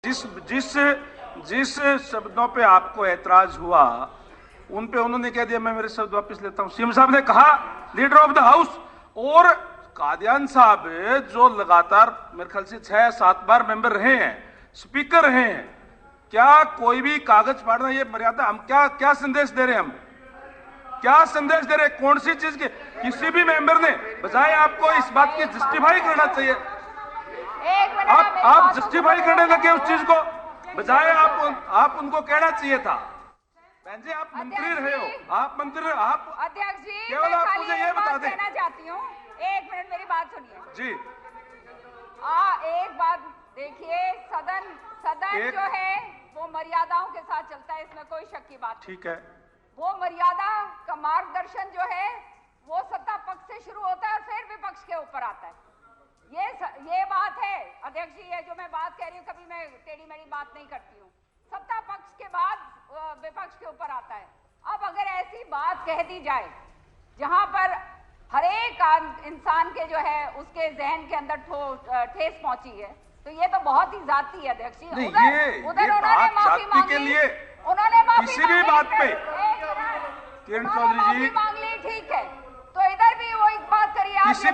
जिस जिस शब्दों पे आपको ऐतराज हुआ उन पे उन्होंने कह दिया मैं मेरे शब्द वापस लेता हूं। सीएम साहब ने कहा लीडर ऑफ द हाउस, और कादियान साहब जो लगातार मेरे ख्याल से 6-7 बार मेंबर रहे हैं, स्पीकर रहे हैं, क्या कोई भी कागज फाड़ना ये मर्यादा? हम क्या संदेश दे रहे हैं? हम क्या संदेश दे रहे हैं? कौन सी चीज के किसी भी मेंबर ने बजाय आपको इस बात की जस्टिफाई करना चाहिए, आप जस्टिफाई करने लगे उस चीज को, बजाय आप उनको कहना चाहिए था बहन जी आप मंत्री रहे हो, आप मंत्री, आप अध्यक्ष जी केवल आप मुझे ये बता दें। कहना चाहती हूँ, एक मिनट मेरी बात सुनिए जी। एक बात देखिए, सदन जो है वो मर्यादाओं के साथ चलता है, इसमें कोई शक की बात ठीक है। वो मर्यादा का मार्गदर्शन जो है वो सत्ता पक्ष से शुरू होता है और फिर विपक्ष के ऊपर आता है। ये बात है अध्यक्ष जी, ये जो मैं बात कह रही हूँ, कभी मैं टेढ़ी मेढ़ी बात नहीं करती हूँ। सत्ता पक्ष के बाद विपक्ष के ऊपर आता है। अब अगर ऐसी बात कह दी जाए जहां पर हर एक इंसान के जो है उसके जहन के अंदर ठेस पहुंची है, तो ये तो बहुत ही जाती है अध्यक्ष जी। उधर उन्होंने माफी मांगी के लिए, उन्होंने किसी भी बात पे किरण चौधरी जी मांग ली, ठीक है, तो इधर भी वो एक बात करिए, किसी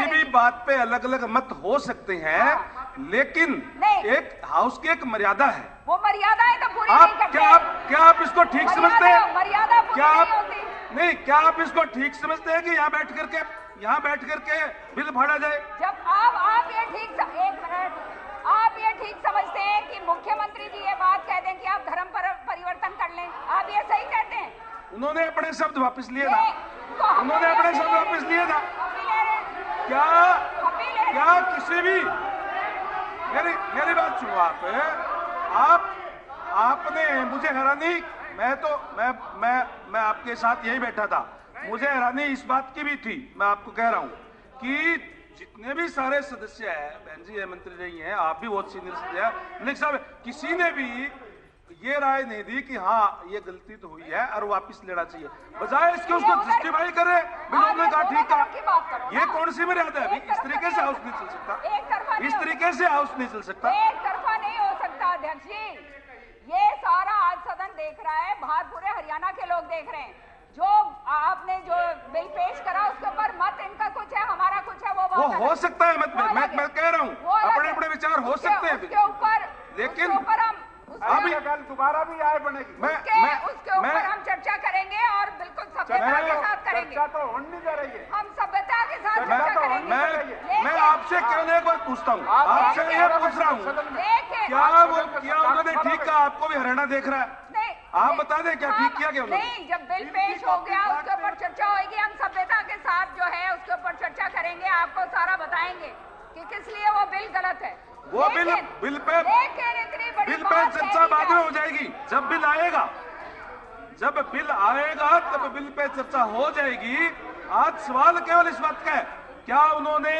भी बात पे अलग अलग मत हो सकते हैं, लेकिन एक हाउस की एक मर्यादा है, वो मर्यादा है तो पूरी नहीं करते। क्या आप इसको ठीक समझते हैं? मर्यादा पूरी नहीं होती। नहीं, क्या आप इसको ठीक समझते हैं कि यहाँ बैठ करके बिल फाड़ा जाए? जब आप ये ठीक एक मिनट, आप ये ठीक समझते हैं कि मुख्यमंत्री जी ये बात कह दें कि आप धर्म पर परिवर्तन कर लें, आप ये सही कहते हैं? उन्होंने अपने शब्द वापस लिए था, उन्होंने अपने शब्द वापस लिए था। क्या किसी भी मेरी बात सुनो, आपने मुझे हैरानी, मैं आपके साथ यही बैठा था, मुझे हैरानी इस बात की भी थी, मैं आपको कह रहा हूं कि जितने भी सारे सदस्य हैं, बहन जी मंत्री रही हैं, आप भी बहुत सीनियर सदस्य हैं, लेकिन साहब किसी ने भी ये राय नहीं दी कि हाँ ये गलती तो हुई है और वापस लेना चाहिए, बजाय इसके उसको जस्टिफाई करे। उन्होंने कहा ठीक है, ये कौन सी मर्यादा है? इस तरीके से हाउस नहीं चल सकता, इस तरीके से हाउस नहीं चल सकता, एक तरफा नहीं हो सकता अध्यक्ष जी। ये सारा आज सदन देख रहा है, बाहर पूरे हरियाणा के लोग देख रहे हैं, जो आपने जो बिल पेश करा उसके ऊपर मत इनका कुछ है, हमारा कुछ है, वो हो सकता है मत, मैं कह रहा हूँ अपने विचार हो सकते हैं उसके ऊपर, लेकिन हम अभी दोबारा भी आए बनेगी, उसके ऊपर हम चर्चा करेंगे और बिल्कुल सभ्यता के साथ करेंगे। चर्चा तो होनी नहीं जा रही है, हम सभ्यता के साथ चर्चा करेंगे। मैं आपसे केवल एक बात पूछता हूँ, आपसे ये पूछ रहा हूँ, क्या उन्होंने ठीक कहा? आपको भी हरियाणा देख रहा है, आप बता दें क्या ठीक किया क्या उन्होंने? नहीं, जब बिल पेश हो गया उसके ऊपर चर्चा होगी, हम सभ्यता के साथ जो है उसके ऊपर चर्चा करेंगे, आपको सारा बताएंगे कि किस लिए वो बिल गलत है। वो बिल पे चर्चा बाद में हो जाएगी, जब बिल आएगा तब बिल पे चर्चा हो जाएगी। आज सवाल केवल इस बात का है, क्या उन्होंने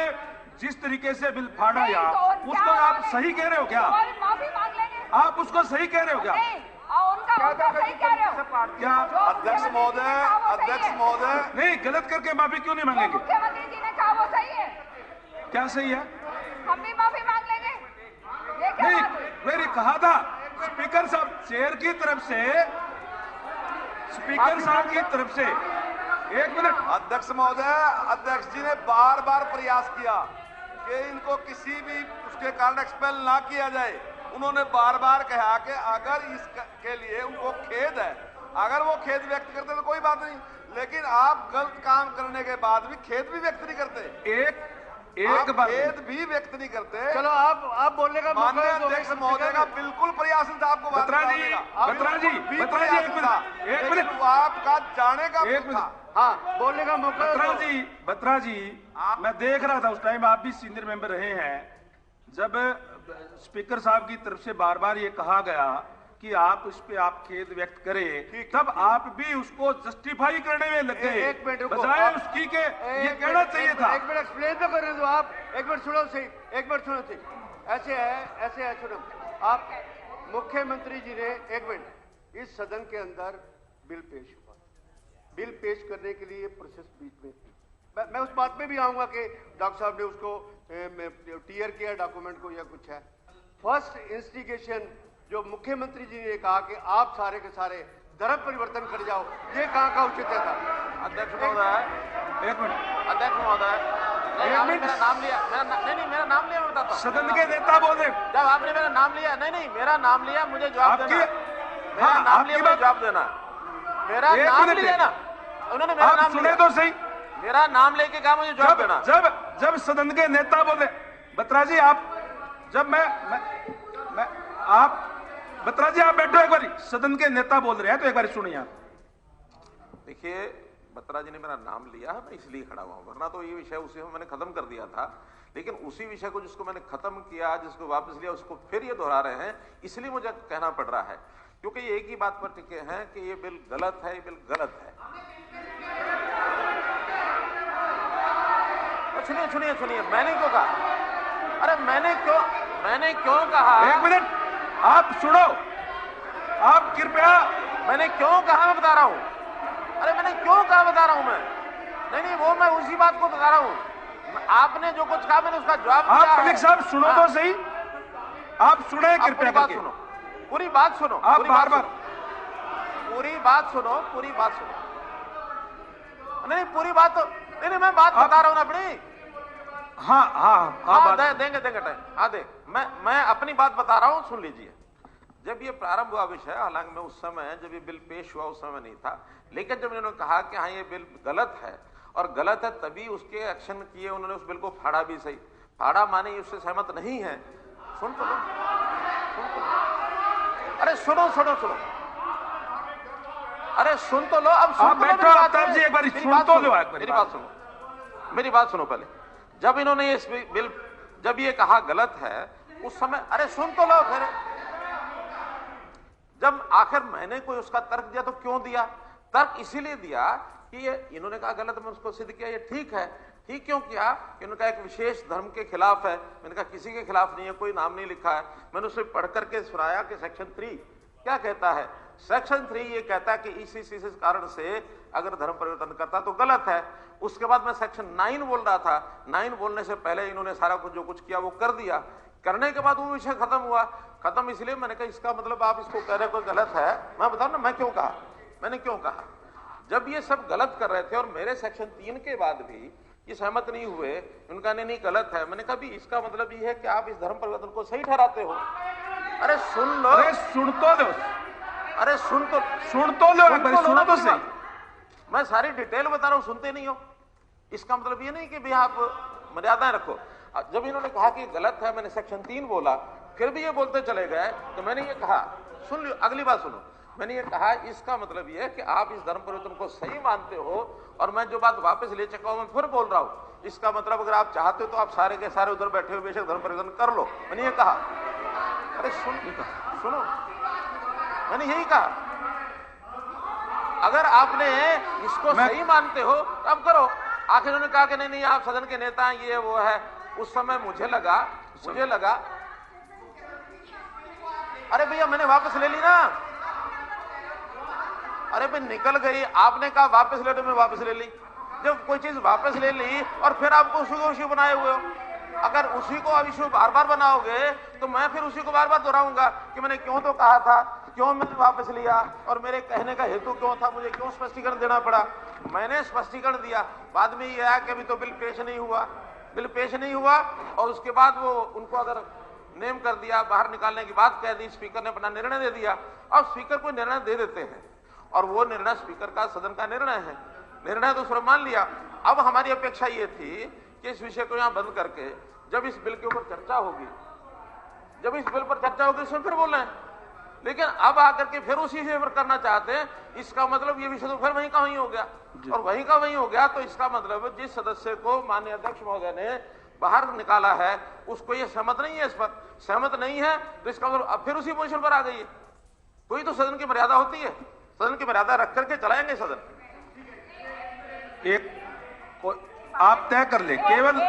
जिस तरीके से बिल फाड़ा या उसको आप सही कह रहे हो क्या? माफी मांग लेंगे, आप उसको सही कह रहे हो क्या? सही कह रहे हो क्या? अध्यक्ष महोदय नहीं, गलत करके माफी क्यों नहीं मांगेंगे? मुख्यमंत्री जी ने कहा वो सही है, क्या सही है? हम भी माफी मांग लेंगे। नहीं, मैंने कहा था स्पीकर साहब चेयर की तरफ से, स्पीकर साहब की तरफ से, एक मिनट। अध्यक्ष महोदय, अध्यक्ष जी ने बार बार प्रयास किया कि इनको किसी भी उसके कारण एक्सपेल ना किया जाए। उन्होंने बार बार कहा कि अगर इसके लिए उनको खेद है, अगर वो खेद व्यक्त करते तो कोई बात नहीं, लेकिन आप गलत काम करने के बाद भी खेद भी व्यक्त नहीं करते, एक बार खेद भी व्यक्त नहीं करते। चलो आप बोलने का माननीय अध्यक्ष महोदय का बिल्कुल प्रयास था आपको बत्रा जी एक मिनट, आपका जाने का हाँ बोलने का मौका। बत्रा जी मैं देख रहा था उस टाइम, आप भी सीनियर मेंबर रहे हैं, जब स्पीकर साहब की तरफ से बार बार ये कहा गया कि आप इस पे आप खेद व्यक्त करें, तब आप भी उसको जस्टिफाई करने में लग गए, बजाय उसकी के ये कहना चाहिए था। एक मिनट एक्सप्लेन तो करने दो आप, एक मिनट सुनो सही, ऐसे है सुनो आप। मुख्यमंत्री जी ने, एक मिनट, इस सदन के अंदर बिल पेश हुआ, बिल पेश करने के लिए प्रोसेस बीच में थी, मैं उस बात में भी आऊंगा कि डॉक्टर साहब ने उसको टीयर किया डॉक्यूमेंट को या कुछ है, फर्स्ट इंस्टिगेशन जो मुख्यमंत्री जी ने कहा कि आप सारे के सारे धर्म परिवर्तन कर जाओ, ये कहाँ का उचित था? अध्यक्ष महोदय, एक मिनट। अध्यक्ष महोदय, नहीं, आपने मेरा नाम लिया, नहीं मेरा नाम लिया, मैं बताता हूँ। सदन के नेता बोल रहे। जब आपने मेरा नाम लिया, नहीं मेरा नाम लिया, मुझे जवाब देना। मेरा हाँ, नाम लिया, मुझे जवाब देना। मेरा नाम लिया ना, उन्होंने मेरा नाम सुने तो सही। मेरा नाम लेके कहा मुझे जवाब देना। जब सदन के नेता बोले, बत्रा जी आप, जब मैं आप बत्रा जी आप बैठो, एक बारी सदन के नेता बोल रहे हैं तो एक बारी सुनिए आप। देखिए, बत्रा जी ने मेरा नाम लिया है, मैं इसलिए खड़ा हुआ हूं, वरना तो ये विषय उसी में मैंने खत्म कर दिया था। लेकिन उसी विषय को जिसको मैंने खत्म किया, जिसको वापस लिया, उसको फिर ये दोहरा रहे हैं, इसलिए मुझे कहना पड़ रहा है, क्योंकि ये एक ही बात पर टिके हैं कि ये बिल गलत है, ये बिल गलत है। सुनिए, मैंने क्यों कहा? अरे मैंने क्यों कहा? एक मिनट, आप सुनो, आप कृपया। मैंने क्यों कहा, मैं बता रहा हूं। अरे मैंने क्यों कहा बता रहा हूं मैं। नहीं वो मैं उसी बात को बता रहा हूं। आपने जो कुछ कहा मैंने उसका जवाब दिया। आप मलिक साहब सुनो तो सही, आप सुने कृपया करके। पूरी बात सुनो, आप बार-बार पूरी बात सुनो। नहीं पूरी बात तो नहीं, मैं बात बता रहा हूं ना अपनी। हाँ, देंगे टाइम। हाँ दे, मैं अपनी बात बता रहा हूं, सुन लीजिए। जब ये प्रारंभ हुआ विषय, हालांकि मैं उस समय जब ये बिल पेश हुआ उस समय नहीं था, लेकिन जब इन्होंने कहा कि हाँ ये बिल गलत है और गलत है, तभी उसके एक्शन किए उन्होंने, उस बिल को फाड़ा भी सही। फाड़ा माने उससे सहमत नहीं है। सुन तो लो। अरे सुनो। अरे सुन तो लो, अब सुन तो लो। मेरी बात सुनो पहले। जब इन्होंने ये बिल, जब ये कहा गलत है उस समय, अरे सुन तो लो फिर। जब आखिर मैंने कोई उसका तर्क दिया तो क्यों दिया? तर्क इसीलिए दिया कि ये इन्होंने कहा गलत, मैं उसको सिद्ध किया, ये ठीक है। ठीक क्यों किया? कि उन्होंने कहा एक विशेष धर्म के खिलाफ है। मैंने कहा किसी के खिलाफ नहीं है, कोई नाम नहीं लिखा है। मैंने उसे पढ़ करके सुनाया कि सेक्शन 3 क्या कहता है। सेक्शन 3 ये कहता है कि इस कारण से अगर धर्म परिवर्तन करता तो गलत है। उसके बाद मैं सेक्शन 9 बोल रहा था। 9 बोलने से पहले इन्होंने सारा कुछ जो कुछ किया वो कर दिया। करने के बाद वो विषय खत्म हुआ। खत्म इसलिए मैंने कहा इसका मतलब आप इसको कह रहे हो गलत है। मैं बताऊं ना मैं क्यों कहा, मैंने क्यों कहा। जब ये सब गलत कर रहे थे और मेरे सेक्शन 3 के बाद भी ये सहमत नहीं हुए, उनका नहीं गलत है, मैंने कहा भी इसका मतलब ये है कि आप इस धर्म परिवर्तन को सही ठहराते हो। अरे सुन लो, अरे सुन तो लो, अरे सुन तो सुनो तो सही। मैं सारी डिटेल बता रहा हूं, सुनते नहीं हो। इसका मतलब ये नहीं कि भाई आप मर्यादाएं रखो। जब इन्होंने कहा कि गलत है, मैंने सेक्शन 3 बोला, फिर भी ये बोलते चले गए, तो मैंने ये कहा, सुन लो अगली बात सुनो। मैंने ये कहा इसका मतलब ये है कि आप इस धर्म परिवर्तन को सही मानते हो, और मैं जो बात वापस ले चुका हूं मैं फिर बोल रहा हूं। इसका मतलब अगर आप चाहते हो तो आप सारे के सारे उधर बैठे हुए बेशक धर्म परिवर्तन कर लो, मैंने ये कहा। अरे सुनो, मैंने यही कहा अगर आपने इसको सही मानते हो तो अब करो। आखिर उन्होंने कहा कि नहीं आप सदन के नेता हैं, ये वो है। उस समय मुझे लगा अरे भैया मैंने वापस ले ली ना। अरे भाई निकल गई, आपने कहा वापस ले तो मैं वापस ले ली। जब कोई चीज वापस ले ली और फिर आपको उसी को इश्यू बनाए हुए हो, अगर उसी को अब इश्यू बार बार बनाओगे तो मैं फिर उसी को बार बार दोहराऊंगा कि मैंने क्यों तो कहा था, क्यों मैंने वापस लिया, और मेरे कहने का हेतु क्यों था, मुझे क्यों स्पष्टीकरण देना पड़ा। मैंने स्पष्टीकरण दिया। बाद में यह आया कि अभी तो बिल पेश नहीं हुआ, और उसके बाद वो उनको अगर नेम कर दिया, बाहर निकालने की बात कह दी, स्पीकर ने अपना निर्णय दे दिया। अब स्पीकर को निर्णय दे देते हैं और वो निर्णय स्पीकर का, सदन का निर्णय है। निर्णय तो उसने मान लिया। अब हमारी अपेक्षा ये थी कि इस विषय को यहां बंद करके जब इस बिल के ऊपर चर्चा होगी, इसमें फिर बोल रहे हैं। लेकिन अब आकर के फिर उसी विषय पर करना चाहते हैं। इसका मतलब ये विषय तो फिर वहीं का वहीं हो गया, और वहीं का वहीं हो गया। तो इसका मतलब जिस सदस्य को माननीय अध्यक्ष महोदय ने बाहर निकाला है उसको ये सहमत नहीं है, इस पर सहमत नहीं है, तो इसका मतलब अब फिर उसी पोजीशन पर आ गई है। कोई तो सदन की मर्यादा होती है, सदन की मर्यादा रख करके चलाएंगे सदन। आप तय कर ले। केवल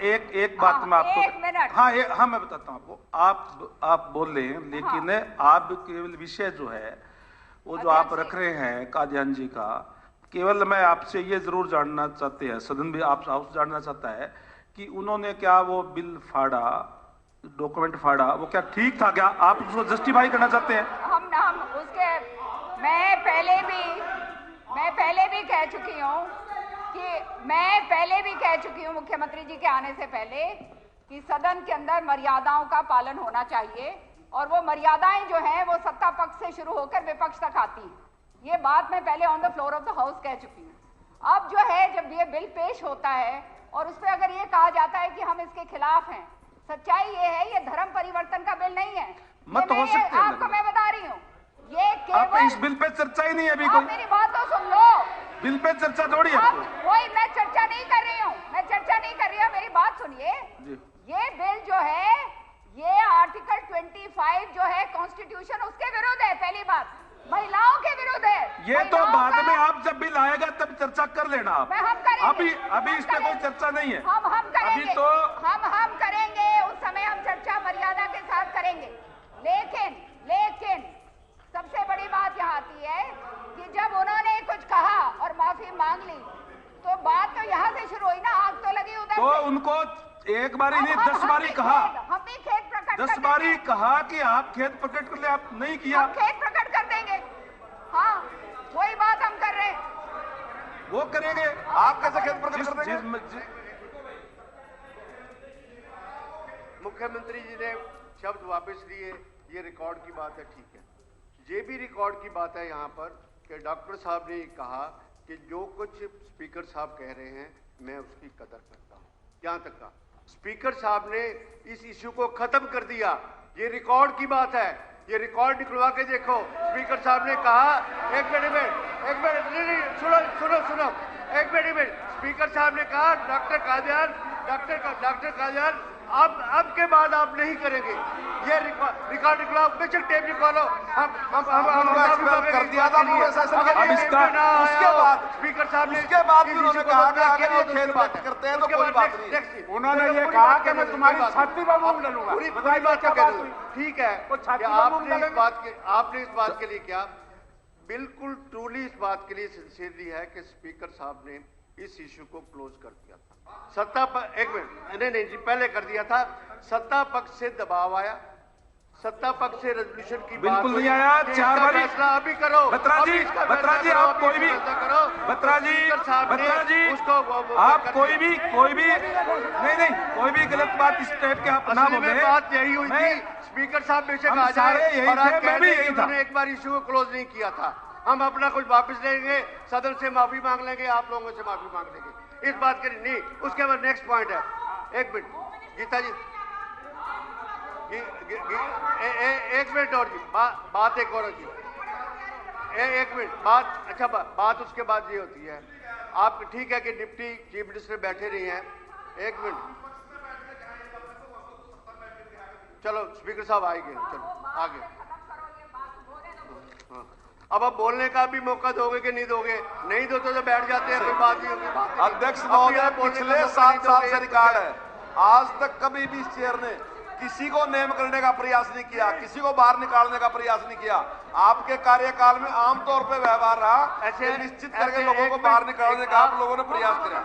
एक बात मैं आपको, हाँ मैं बताता हूँ आपको। आप बोल रहे हैं, लेकिन आप केवल विषय जो है वो जो आप रख रहे हैं कादियान जी का, केवल मैं आपसे ये जरूर जानना चाहते हैं, सदन भी आप जानना चाहता है कि उन्होंने क्या वो बिल फाड़ा, डॉक्यूमेंट फाड़ा, वो क्या ठीक था क्या? आप उसको जस्टिफाई करना चाहते हैं? हम उसके मैं पहले भी कह चुकी हूँ मुख्यमंत्री जी के आने से पहले कि सदन के अंदर मर्यादाओं का पालन होना चाहिए और वो मर्यादाएं जो हैं वो सत्ता पक्ष से शुरू होकर विपक्ष तक आती हैं। ये बात मैं पहले on the floor of the house कह चुकी हूँ। अब जो है जब ये बिल पेश होता है और उस पर अगर ये कहा जाता है कि हम इसके खिलाफ हैं, सच्चाई ये है ये धर्म परिवर्तन का बिल नहीं है। मत हो सकते हैं। आपको मैं बता रही हूँ ये आप केवल इस बिल पे चर्चा ही नहीं है अभी आप कोई। मेरी बात तो सुन लो। बिल पे चर्चा थोड़ी है अब कोई। कोई मैं चर्चा नहीं कर रही हूँ, मेरी बात सुनिए। ये बिल जो है ये आर्टिकल 25 जो है कॉन्स्टिट्यूशन उसके विरुद्ध है। पहली बात महिलाओं के विरुद्ध है। ये तो बाद में आप जब बिल आएगा तब चर्चा कर लेना आप। हम करेंगे। अभी इस पे कोई चर्चा नहीं है। हम करेंगे। अभी तो हम करेंगे, उस समय हम चर्चा मर्यादा के साथ करेंगे। लेकिन सबसे बड़ी बात यहाँ आती है कि जब उन्होंने कुछ कहा और माफी मांग ली तो बात तो यहाँ से शुरू हुई ना, आग तो लगी उधर तो से। उनको एक बारी नहीं 10 बारी कहा, हम भी खेद प्रकट 10 बारी कहा कि आप खेद प्रकट कर ले, आप नहीं किया। हम खेद प्रकट कर देंगे। हाँ वही बात हम कर रहे हैं। वो करेंगे। आप कैसे खेद प्रकट कर देंगे? मुख्यमंत्री जी ने शब्द वापस लिए, ये रिकॉर्ड की बात है, ठीक है। ये भी रिकॉर्ड की बात है यहाँ पर कि डॉक्टर साहब ने कहा कि जो कुछ स्पीकर साहब कह रहे हैं मैं उसकी कदर करता हूँ। यहाँ तक का स्पीकर साहब ने इस इश्यू को खत्म कर दिया। ये रिकॉर्ड की बात है, ये रिकॉर्ड निकलवा के देखो। स्पीकर साहब ने कहा एक मिनट नहीं, सुनो एक मिनट। स्पीकर साहब ने कहा डॉक्टर कादियान अब के बाद आप नहीं करेंगे। ये रिकॉर्ड निकलाओ, बेशक टेप निकालो। हम कर दिया था पूरे सेशन के लिए। उसके बाद स्पीकर साहब ने भी उन्होंने कहा कि अगर ये खेद व्यक्त करते हैं तो कोई बात नहीं। उन्होंने ये कहा कि मैं तुम्हारी छाती पर मूंग डालूंगा। पूरी बात क्या कह रही? ठीक है, आपने इस बात के लिए क्या बिल्कुल ट्रूली इस बात के लिए सिंसियरली है कि स्पीकर साहब ने इस इश्यू को क्लोज कर दिया था। एक मिनट नहीं जी, पहले कर दिया था। सत्ता पक्ष से दबाव आया, सत्ता पक्ष से रेजोल्यूशन की बिल्कुल नहीं आया। 4 बारी फैसला अभी करो। बत्रा जी आप कोई भी नहीं कोई भी गलत बात इस टाइप के आप ना बोले। बात यही हुई थी, स्पीकर साहब बेशक आ जाए और आप कह रहे हैं उन्होंने एक बार इश्यू को क्लोज नहीं किया था। हम अपना कुछ वापस लेंगे, सदन से माफी मांग लेंगे, आप लोगों से माफी मांग लेंगे, इस बात के लिए नहीं। उसके बाद नेक्स्ट पॉइंट है, एक मिनट गीता जी, एक मिनट और जी, बात एक और जी, एक मिनट बात। अच्छा बात उसके बाद ये होती है, आप ठीक है कि डिप्टी चीफ मिनिस्टर बैठे नहीं हैं, एक मिनट चलो स्पीकर साहब आएंगे, चलो आगे। अब आप बोलने का भी मौका दोगे कि नहीं दोगे? नहीं दो तो बैठ जाते हैं, कोई बात नहीं होगी। अध्यक्ष महोदय पिछले 7 साल से रिकॉर्ड है, आज तक कभी भी इस चेयर ने किसी को नेम करने का प्रयास नहीं किया, किसी को बाहर निकालने का प्रयास नहीं किया। आपके कार्यकाल में आमतौर पर व्यवहार रहा ऐसे निश्चित करके लोगों को बाहर निकालने का आप लोगों ने प्रयास किया।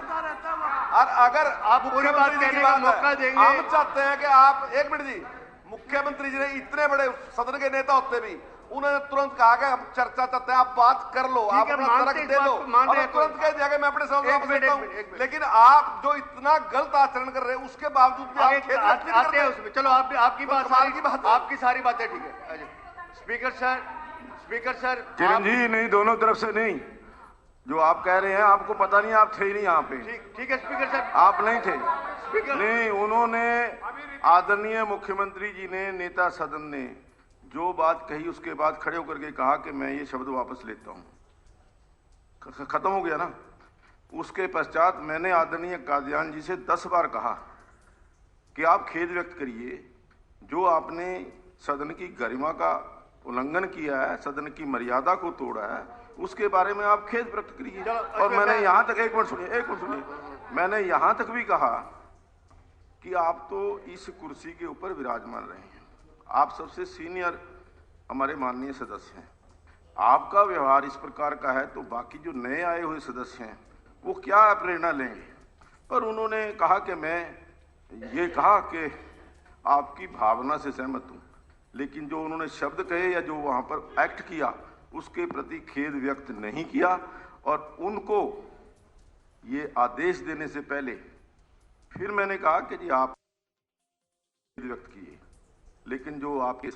और अगर आप पूरी बात कहने का मौका देंगे, हम चाहते हैं कि आप एक मिनट जी, मुख्यमंत्री जी ने इतने बड़े सदन के नेता होते भी उन्होंने तुरंत कहा कि हम चर्चा चाहते हैं, आप बात कर लो, आप अपना तर्क दे दो, और तुरंत कह दिया कि मैं अपने समझ लेता हूं। लेकिन आप जो इतना गलत आचरण कर रहे हैं उसके बावजूद भी आप खेद व्यक्त नहीं करते हैं उसमें। चलो आपकी सारी बातें ठीक है। स्पीकर सर किरण जी, नहीं दोनों तरफ से नहीं, जो आप कह रहे हैं आपको पता नहीं, आप थे ही नहीं यहाँ पे। ठीक है स्पीकर सर, आप नहीं थे। नहीं, उन्होंने आदरणीय मुख्यमंत्री जी ने, नेता सदन ने जो बात कही उसके बाद खड़े होकर के कहा कि मैं ये शब्द वापस लेता हूं। खत्म हो गया ना। उसके पश्चात मैंने आदरणीय कादियान जी से 10 बार कहा कि आप खेद व्यक्त करिए, जो आपने सदन की गरिमा का उल्लंघन किया है, सदन की मर्यादा को तोड़ा है, उसके बारे में आप खेद व्यक्त करिए। और मैंने यहां तक, एक मिनट सुनिए, मैंने यहां तक भी कहा कि आप तो इस कुर्सी के ऊपर विराजमान रहे हैं, आप सबसे सीनियर हमारे माननीय सदस्य हैं, आपका व्यवहार इस प्रकार का है तो बाकी जो नए आए हुए सदस्य हैं वो क्या प्रेरणा लेंगे? पर उन्होंने कहा कि मैं ये कहा कि आपकी भावना से सहमत हूं, लेकिन जो उन्होंने शब्द कहे या जो वहां पर एक्ट किया उसके प्रति खेद व्यक्त नहीं किया। और उनको ये आदेश देने से पहले फिर मैंने कहा कि जी आप खेद व्यक्त किए, लेकिन जो आपके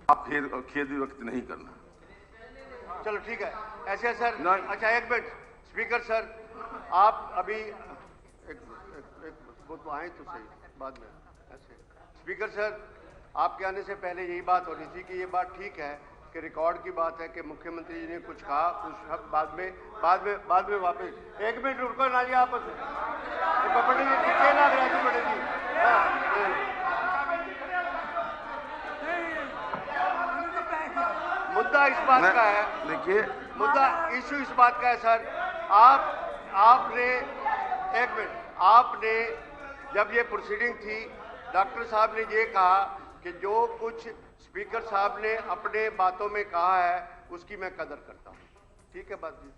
आप खेद व्यक्त नहीं करना। चलो ठीक है, ऐसे सर। अच्छा एक मिनट, स्पीकर सर, आप अभी एक वो तो आए तो सही बाद में। ऐसे स्पीकर सर, आपके आने से पहले यही बात हो रही थी कि ये बात ठीक है कि रिकॉर्ड की बात है कि मुख्यमंत्री जी ने कुछ कहा, उस बाद में वापस। एक मिनट रुको ना जी, आपस में पपड़ी जी नीचे ना गया जी, पटेल जी। मुद्दा इस बात का है, देखिए मुद्दा इशू इस बात का है सर, आपने एक मिनट, आपने जब ये प्रोसीडिंग थी, डॉक्टर साहब ने ये कहा कि जो कुछ स्पीकर साहब ने अपने बातों में कहा है उसकी मैं कदर करता हूँ। ठीक है बात जी?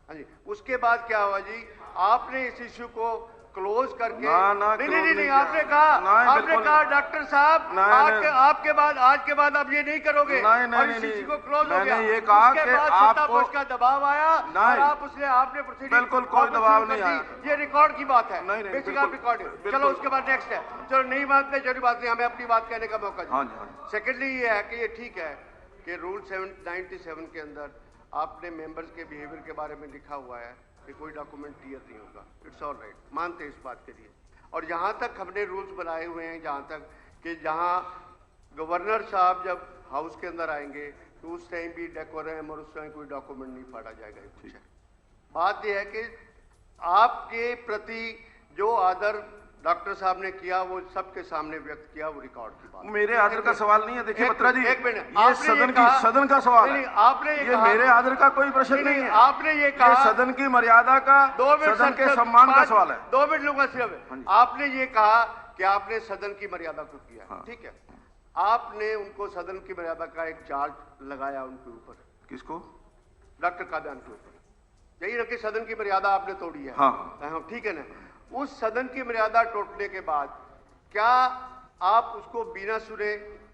हाँ जी। उसके बाद क्या हुआ जी, आपने इस इश्यू को क्लोज करके नहीं, आपने कहा डॉक्टर साहब आपके बाद आज के बाद आप ये नहीं करोगे, और इस इश्यू को क्लोज हो गया। ये कहा उसके बाद सत्तापक्ष का दबाव आया और आपने प्रोसीडिंग, बिल्कुल कोई दबाव नहीं आया। ये रिकॉर्ड की बात है, नहीं, बेसिक आप रिकॉर्ड। चलो उसके बाद नेक्स्ट है, चलो नई बात नहीं, जरूरी बात नहीं, हमें अपनी बात कहने का मौका दीजिए। सेकेंडली ये है कि ये ठीक है कि रूल 97 के अंदर आपने मेंबर्स के बिहेवियर के बारे में लिखा हुआ है कि कोई डॉक्यूमेंट क्लियर नहीं होगा। इट्स ऑल राइट, मानते हैं इस बात के लिए। और जहां तक हमने रूल्स बनाए हुए हैं, जहां तक कि जहां गवर्नर साहब जब हाउस के अंदर आएंगे तो उस टाइम भी डेकोरम और उस टाइम कोई डॉक्यूमेंट नहीं फाड़ा जाएगा। कुछ है बात यह है कि आपके प्रति जो आदर डॉक्टर साहब ने किया वो सबके सामने व्यक्त किया, वो रिकॉर्ड की बात। मेरे आदर का सवाल नहीं है। देखिए बत्रा जी, एक मिनट, ये सदन का सवाल है। आपने ये मेरे आदर का कोई प्रश्न नहीं है। आपने ये कहा सदन की मर्यादा का, सदन के सम्मान का सवाल है। 2 मिनट लूंगा सिर्फ। आपने ये कहा कि आपने सदन की मर्यादा को किया, ठीक है। आपने उनको सदन की मर्यादा का एक चार्ज लगाया उनके ऊपर। किसको? डॉक्टर कादियान के ऊपर। यही रखी सदन की मर्यादा आपने तोड़ी है। हाँ, ठीक है ना। उस सदन की मर्यादा टूटने के बाद क्या आप उसको बिना सुने,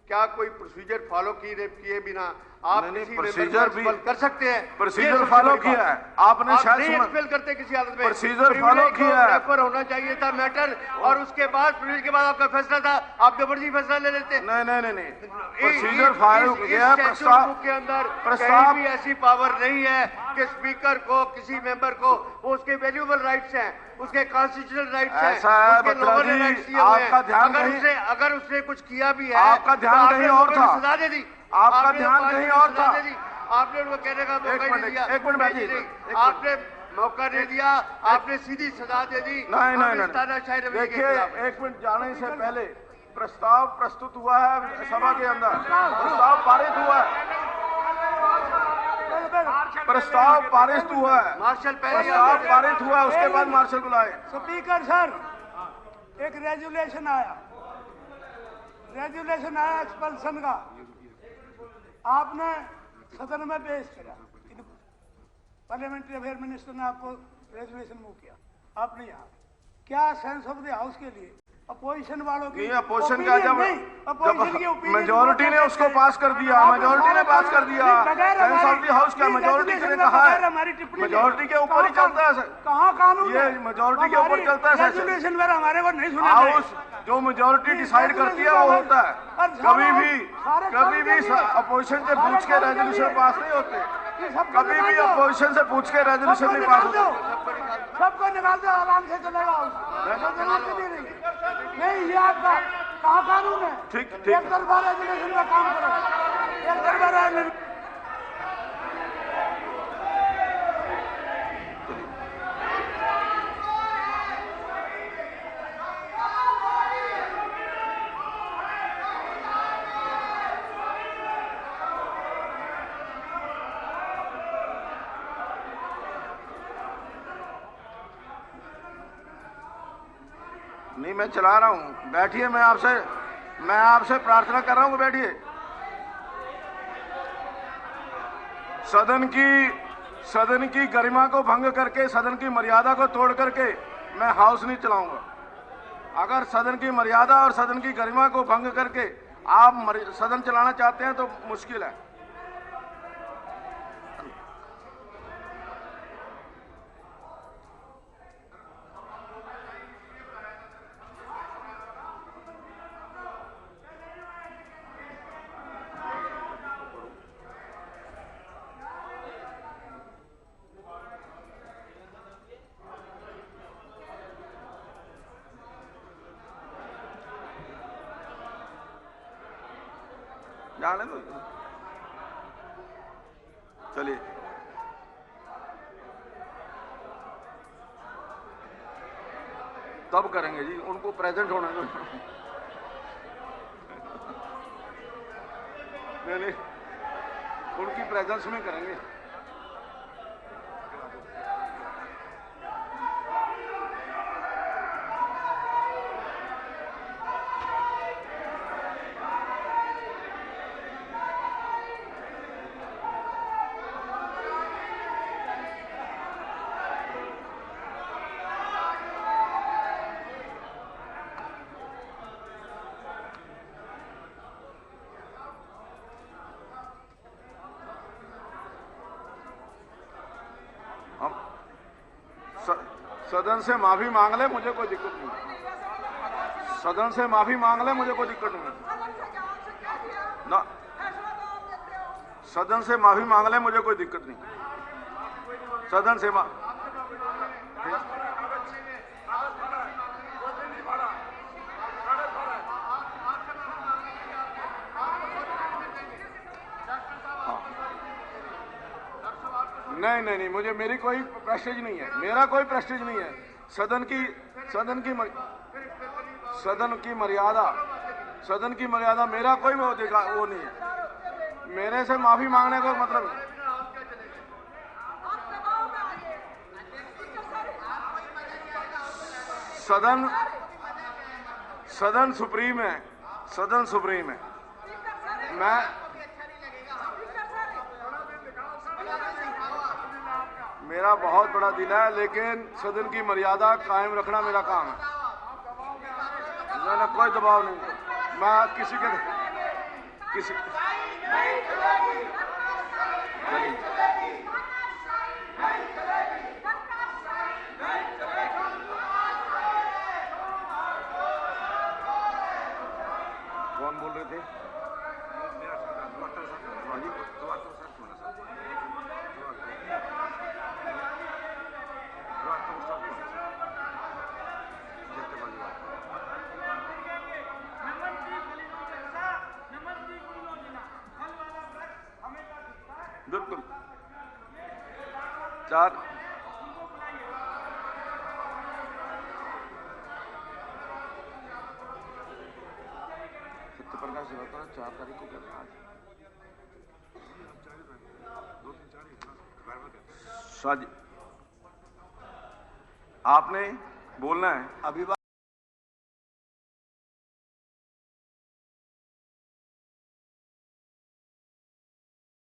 क्या कोई प्रोसीजर फॉलो किए बिना आप किसी प्रोसीजर भी कर सकते हैं? प्रोसीजर फॉलो किया है आपने, शायद नहीं एक्सपेल करते किसी हालत में। प्रोसीजर फॉलो किया है, रेफर होना चाहिए था मैटर, और उसके बाद प्रोसीजर के बाद आपका फैसला था, आप जबरदस्ती फैसला ले लेते। नहीं, प्रोसीजर फॉलो किया। प्रस्ताव के अंदर कहीं भी ऐसी पावर नहीं है कि स्पीकर को, किसी मेंबर को, वो उसके वैल्यूएबल राइट्स हैं, उसके कॉन्स्टिट्यूशनल राइट्स हैं, उसके लोअर राइट्स दिए हुए हैं। अगर उसने कुछ किया भी है, आपका ध्यान कहीं और था, सजा दे दी। आपका ध्यान कहीं और था। आपने उनको कहने का मौका नहीं दिया। एक मिनट भाई, आपने मौका नहीं दिया, आपने सीधी सजा दे दी। नहीं। देखिए एक मिनट, जाने से पहले प्रस्ताव प्रस्तुत हुआ है सभा के अंदर, प्रस्ताव पारित हुआ है, प्रस्ताव पारित हुआ है, प्रस्ताव पारित हुआ है, उसके बाद मार्शल बुलाए। स्पीकर सर, एक रेजुलेशन आया एक्सपल्सन का, आपने सदन में पेश किया, पार्लियामेंट्री अफेयर मिनिस्टर ने आपको रेजुलेशन मूव किया, आपने यहाँ क्या सेंस ऑफ द हाउस के लिए अपोजिशन वालों की, अपोजिशन का जब मेजोरिटी ने उसको पास कर दिया, मेजोरिटी ने पास कर दिया, सेंस ऑफ द हाउस क्या मेजोरिटी ने कहा है, मेजोरिटी के ऊपर ही चलता है। कहाँ कानून, ये मेजोरिटी के ऊपर चलता है। रेजुलेशन में हमारे को नहीं सुना, हाउस जो मेजोरिटी डिसाइड करती है वो होता है। कभी भी अपोजिशन से पूछ के रेजोल्यूशन पास नहीं होते, कभी भी अपोजिशन से पूछ के रेजोल्यूशन नहीं पास होते। सबको निकाल दो, आराम से चलेगा, नहीं ये आपका कहाँ कानून है? ठीक एक तरफा रेजुलेशन का काम करो, एक तरफा। नहीं, मैं चला रहा हूं, बैठिए। मैं आपसे प्रार्थना कर रहा हूं, बैठिए। सदन की गरिमा को भंग करके, सदन की मर्यादा को तोड़ करके मैं हाउस नहीं चलाऊंगा। अगर सदन की मर्यादा और सदन की गरिमा को भंग करके आप सदन चलाना चाहते हैं तो मुश्किल है। जाने दो, चलिए। तब करेंगे जी, उनको प्रेजेंट होना दो। नहीं, उनकी प्रेजेंस में करेंगे। सदन से माफी मांग ले, मुझे कोई दिक्कत नहीं। सदन से माफी मांग ले, मुझे कोई दिक्कत नहीं ना। सदन से माफी मांग ले, मुझे कोई दिक्कत नहीं। सदन से नहीं, मुझे मेरी कोई प्रेस्टीज नहीं है, मेरा कोई प्रेस्टीज नहीं है। सदन की मर्यादा मेरा कोई वो नहीं है। मेरे से माफी मांगने का मतलब नहीं। सदन सुप्रीम है, सदन सुप्रीम है। मेरा बहुत बड़ा दिल है, लेकिन सदन की मर्यादा कायम रखना मेरा काम है। मैंने कोई दबाव नहीं, मैं किसी कौन बोल रहे थे? बिल्कुल 4 सत्यप्रकाश दिवाकर 4 तारीख को करना है। शाह जी, आपने बोलना है अभी।